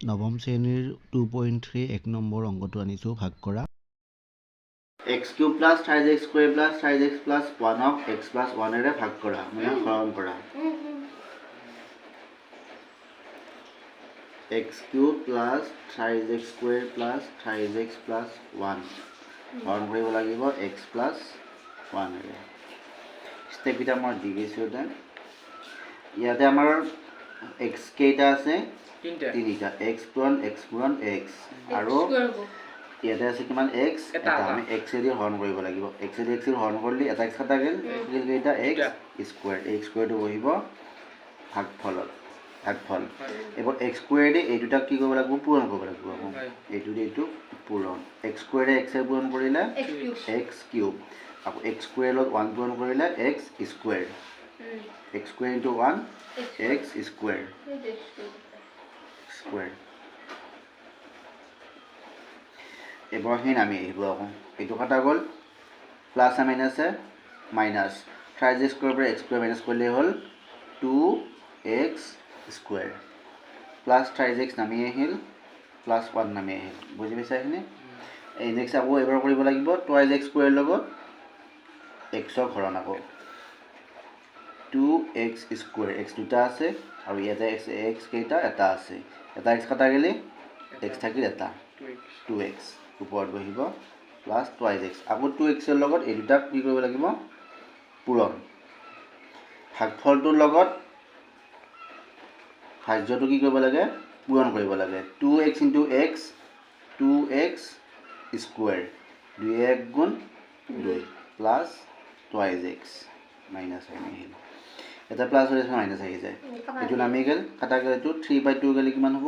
নৱম শ্ৰেণীৰ 2.3 এক নম্বৰ অংকটো আনিছোঁ ভাগ কৰা x³ + 3x² + 3x + 1 ক x + 1 এৰে ভাগ কৰা মানে হৰণ কৰা x³ + 3x² + 3x + 1 হৰণ কৰিব লাগিব x + 1 এৰে ষ্টেপকেইটা মই দি গৈছোঁ ইয়াতে আমাৰ x কেইটা আছে তিনিটা x পূৰণ x আৰু ইয়াতে আছে কিমান x এটা আমি x এদি হৰণ কৰিব লাগিব x এদি x হৰণ কৰিলে এটা x কাটা গেল কেইটা x স্কয়াৰ x স্কয়াৰটো বহিব ভাগফল এবাৰ x স্কয়াৰ এই দুটা কি কৰিব লাগিব পূৰণ কৰিব লাগিব এইটো পূৰণ x স্কয়াৰ x এ পূৰণ কৰিলে x কিউব আকৌ x স্কয়াৰ লগত 1 পূৰণ কৰিলে x square x square into 1 x square এবাৰ হিন আমি আহিব আকৌ এইটো কাটা গল প্লাস আৰ মাইনাস এ মাইনাস 3x স্কয়াৰ পৰা x স্কয়ার মাইনাস করলে হল 2x স্কয়ার প্লাস 3x নামি আহিল প্লাস 1 নামি আহিল বুজি পাইছা এখানে এই নেক্সট আকৌ এবাৰ কৰিব লাগিব 2x স্কয়াৰ লগত x ৰ হৰণ আকৌ 2x square x দুটা আছে আৰু ইয়াতে x কেইটা এটা আছে এটা x কাটা গেলে x থাকিল এটা 2x ওপৰত বহিব প্লাস 2x আকৌ 2x এৰ লগত এই দুটা কি কৰিব লাগিব পূৰণ ভাগফলটোৰ লগত ভাজ্যটো কি কৰিব লাগে পূৰণ কৰিব লাগে 2x into x 2x square 2x গুণ 2 প্লাস 2x মাইনাস আহিল এটা প্লাস হলে মাইনাস আহি যায় এটো নামি গেল কাটা গেল তো 3/2 গেলে কিমান হ'ব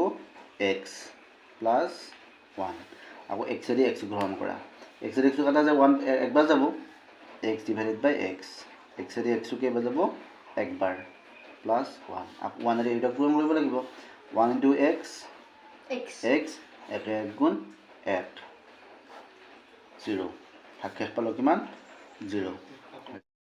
x প্লাস 1 আকৌ x এদি x গ্ৰহণ কৰা x এদি x কাটা যায় 1 একবাৰ যাব x divided by x x এদি x কেইবাৰ যাব একবাৰ প্লাস 1 আকৌ 1 এদি এটা পূৰণ কৰিব লাগিব 1 into x x 1 গুণ 1 0 ভাগ শেষ পালো কিমান 0